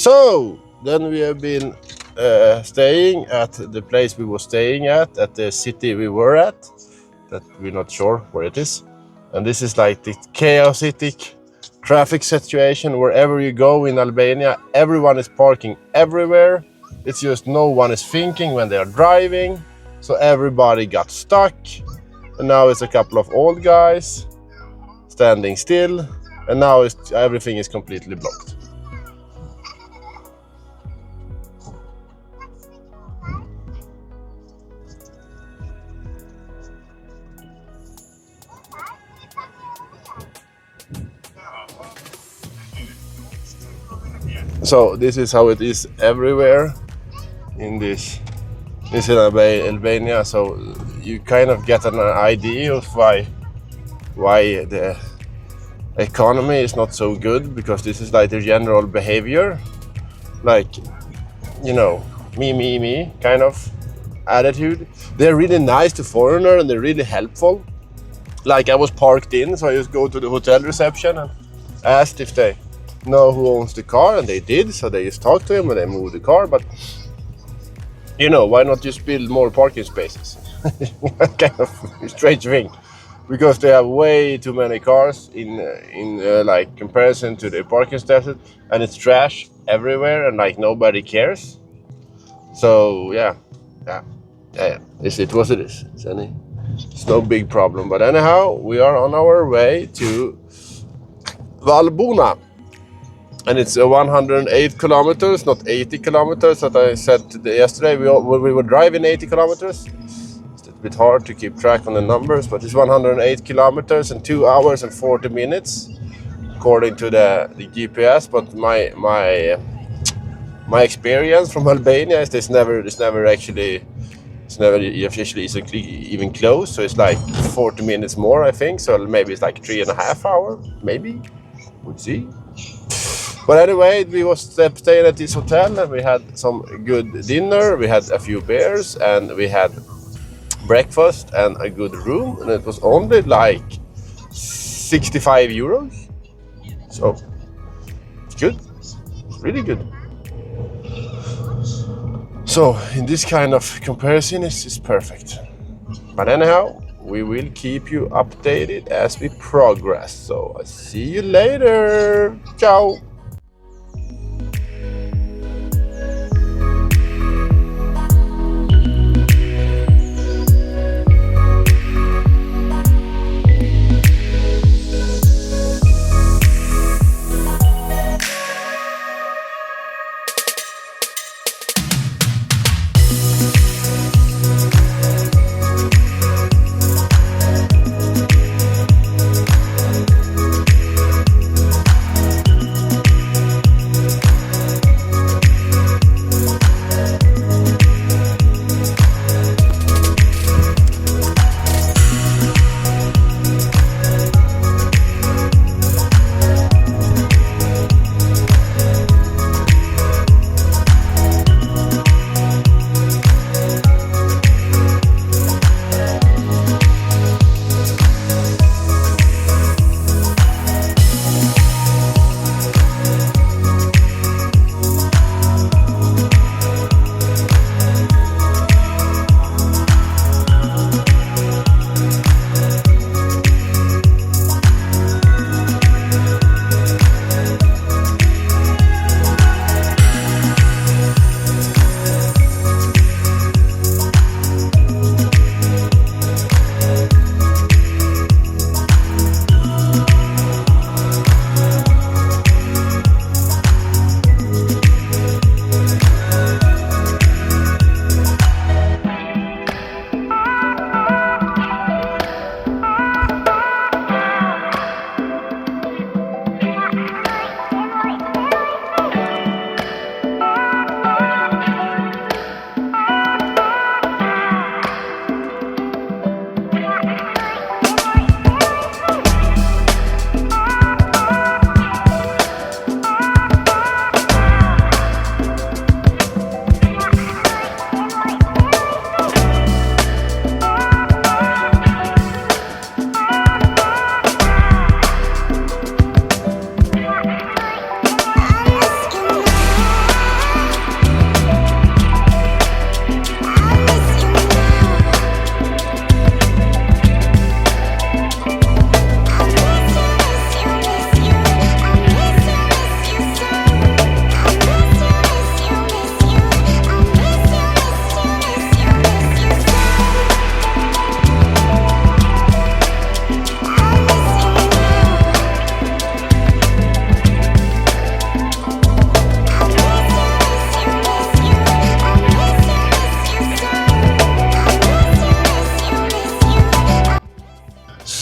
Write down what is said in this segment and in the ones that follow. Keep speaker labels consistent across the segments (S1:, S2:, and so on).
S1: So then we have been staying at the place we were staying at the city we were at, that we're not sure where it is. And this is like the chaotic traffic situation. Wherever you go in Albania, everyone is parking everywhere. It's just no one is thinking when they are driving. So everybody got stuck. And now it's a couple of old guys standing still. And now everything is completely blocked. So this is how it is everywhere in this in Albania. So you kind of get an idea of why the economy is not so good, because this is like the general behavior, like, you know, me kind of attitude. They're really nice to foreigner and they're really helpful. Like I was parked in, so I just go to the hotel reception and asked if they know who owns the car, and they did. So they just talked to him and they moved the car. But you know, why not just build more parking spaces? Kind of strange thing, because they have way too many cars in like comparison to the parking spaces, and it's trash everywhere, and like nobody cares. So yeah. It was it is. It's no big problem. But anyhow, we are on our way to Valbona. And it's 108 kilometers, not 80 kilometers that I said yesterday. We were driving 80 kilometers. It's a bit hard to keep track on the numbers, but it's 108 kilometers and 2 hours and 40 minutes, according to the GPS. But my experience from Albania is it's never officially even close. So it's like 40 minutes more, I think. So maybe it's like 3.5 hours, maybe. We'll see. But anyway, we was staying at this hotel and we had some good dinner. We had a few beers and we had breakfast and a good room. And it was only like 65 euros. So it's good. It's really good. So in this kind of comparison, it's perfect. But anyhow, we will keep you updated as we progress. So I'll see you later. Ciao.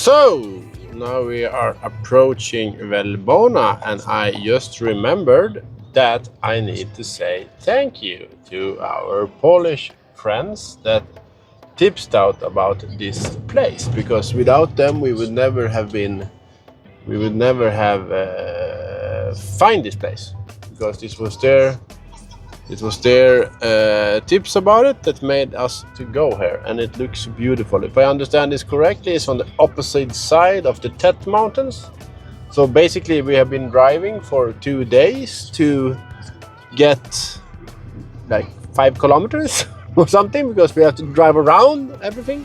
S1: So now we are approaching Valbona, and I just remembered that I need to say thank you to our Polish friends that tipsed out about this place, because without them we would never have find this place, because it was their tips about it that made us to go here, and it looks beautiful. If I understand this correctly, it's on the opposite side of the Tet Mountains. So basically we have been driving for 2 days to get like 5 kilometers or something, because we have to drive around everything.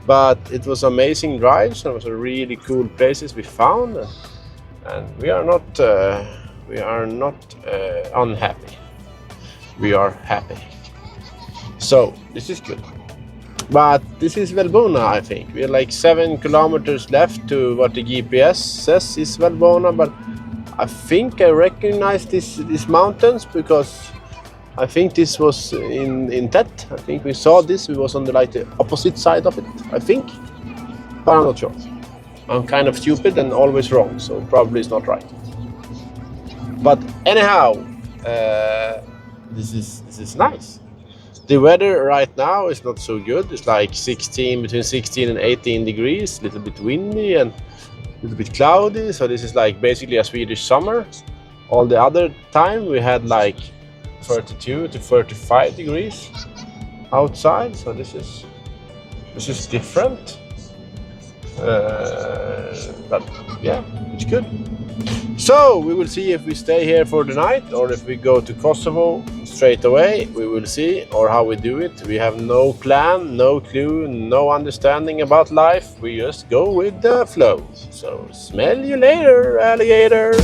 S1: But it was amazing drives, and it was a really cool places we found, and we are not unhappy. We are happy. So this is good. But this is Valbona, I think. We are like 7 kilometers left to what the GPS says is Valbona, but I think I recognize these mountains, because I think this was in Tet. I think we saw this. We was on the opposite side of it, I think. But I'm not sure. I'm kind of stupid and always wrong, so probably it's not right. But anyhow, this is nice. The weather right now is not so good. It's like between 16 and 18 degrees, a little bit windy and a little bit cloudy. So this is like basically a Swedish summer. All the other time we had like 32 to 35 degrees outside. So this is different. But yeah, it's good. So we will see if we stay here for the night or if we go to Kosovo straight away. We will see, or how we do it. We have no plan, no clue, no understanding about life. We just go with the flow. So smell you later, alligator.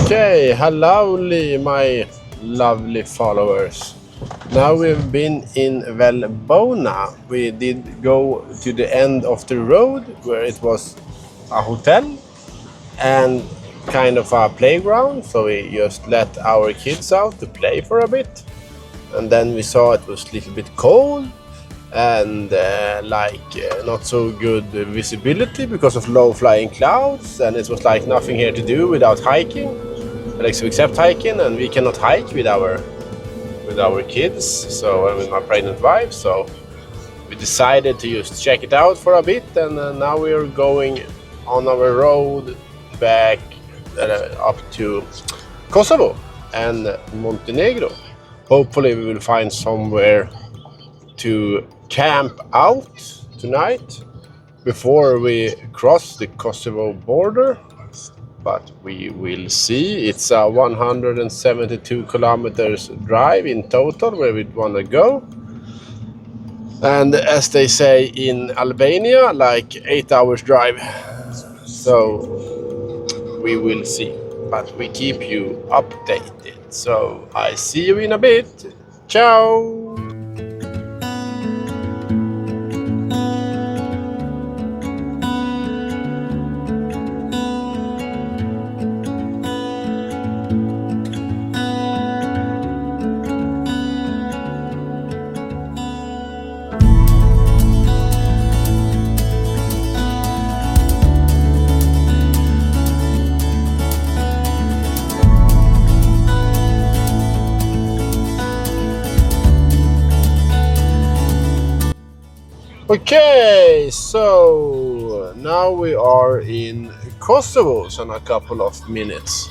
S1: Okay, hello my lovely followers. Now we've been in Valbona. We did go to the end of the road where it was a hotel and kind of a playground. So we just let our kids out to play for a bit. And then we saw it was a little bit cold and not so good visibility because of low flying clouds, and it was like nothing here to do without hiking, except hiking, and we cannot hike with our kids, so and with my pregnant wife, so we decided to just check it out for a bit, and now we are going on our road back up to Kosovo and Montenegro. Hopefully we will find somewhere to camp out tonight before we cross the Kosovo border, but we will see. It's a 172 kilometers drive in total where we want to go, and as they say in Albania, like 8 hours drive. So we will see, but we keep you updated. So I see you in a bit. Ciao. Okay, so now we are in Kosovo in a couple of minutes.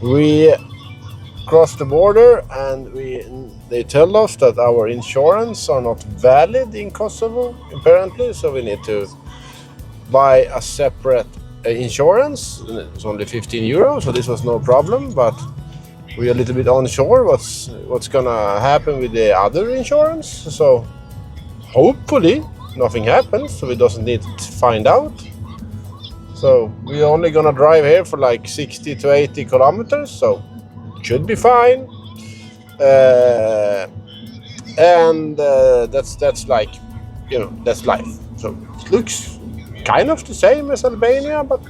S1: We crossed the border and they tell us that our insurance are not valid in Kosovo apparently, so we need to buy a separate insurance. It's only 15 euros, so this was no problem, but we're a little bit unsure what's gonna happen with the other insurance, so hopefully nothing happens, so we doesn't need to find out. So we're only gonna drive here for like 60 to 80 kilometers, so it should be fine. And that's like, that's life. So it looks kind of the same as Albania, but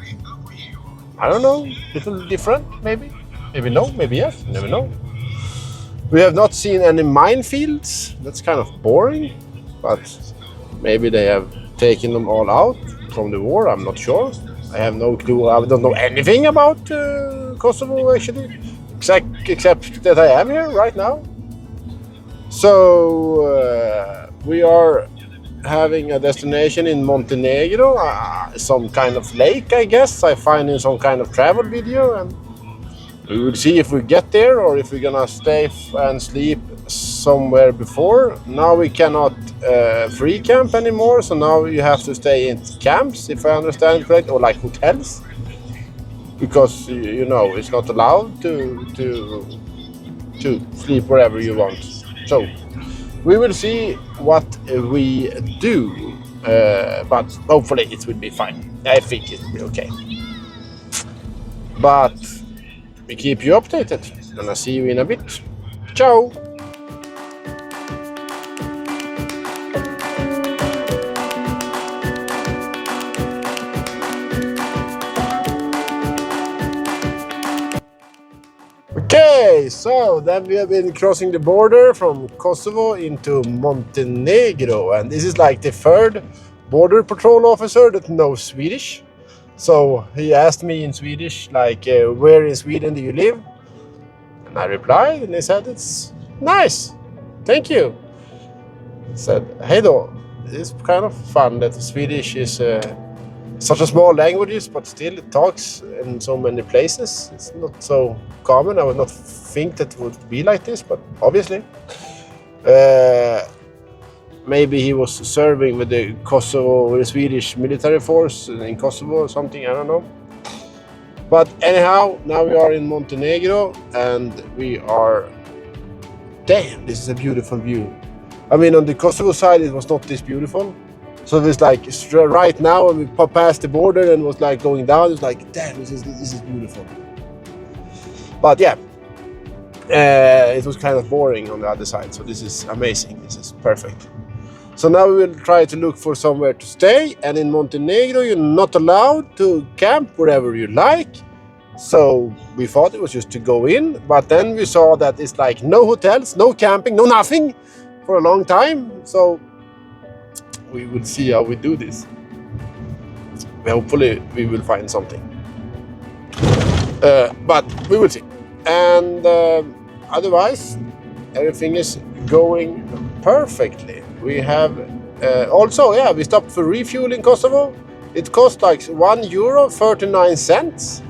S1: I don't know, a little different maybe. Maybe no, maybe yes, never know. We have not seen any minefields. That's kind of boring, but maybe they have taken them all out from the war. I'm not sure. I have no clue. I don't know anything about Kosovo actually, except that I am here right now. So we are having a destination in Montenegro, some kind of lake, I guess. I find in some kind of travel video, and we will see if we get there or if we're gonna stay and sleep somewhere before. Now we cannot free camp anymore, so now you have to stay in camps, if I understand correct, or like hotels, because it's not allowed to sleep wherever you want. So we will see what we do, but hopefully it will be fine. I think it will be okay. But we keep you updated, and I'll see you in a bit. Ciao! Okay, so then we have been crossing the border from Kosovo into Montenegro, and this is like the third border patrol officer that knows Swedish. So he asked me in Swedish, like, where in Sweden do you live? And I replied, and he said, it's nice, thank you. He said, hey though, it's kind of fun that Swedish is such a small language, but still it talks in so many places. It's not so common. I would not think that it would be like this, but obviously. Maybe he was serving with the Kosovo, with the Swedish military force in Kosovo or something, I don't know. But anyhow, now we are in Montenegro and we are... Damn, this is a beautiful view. I mean, on the Kosovo side, it was not this beautiful. So it's like right now when we passed the border and was like going down, it's like, damn, this is beautiful. But yeah, it was kind of boring on the other side. So this is amazing. This is perfect. So now we will try to look for somewhere to stay. And in Montenegro, you're not allowed to camp wherever you like. So we thought it was just to go in. But then we saw that it's like no hotels, no camping, no nothing for a long time. So we will see how we do this. Hopefully we will find something. But we will see. And otherwise, everything is going perfectly. We have we stopped for refuel in Kosovo. It cost like €1.39.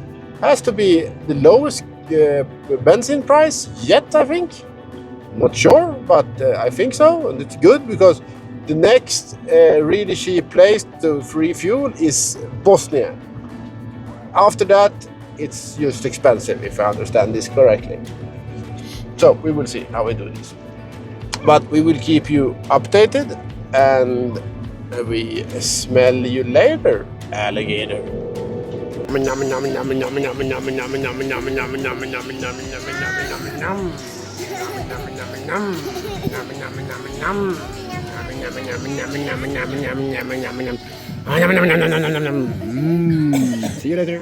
S1: Has to be the lowest benzene price yet, I think. Not sure, but I think so, and it's good because the next really cheap place to refuel is Bosnia. After that, it's just expensive, if I understand this correctly. So we will see how we do this. But we will keep you updated, and we smell you later, alligator. See you later.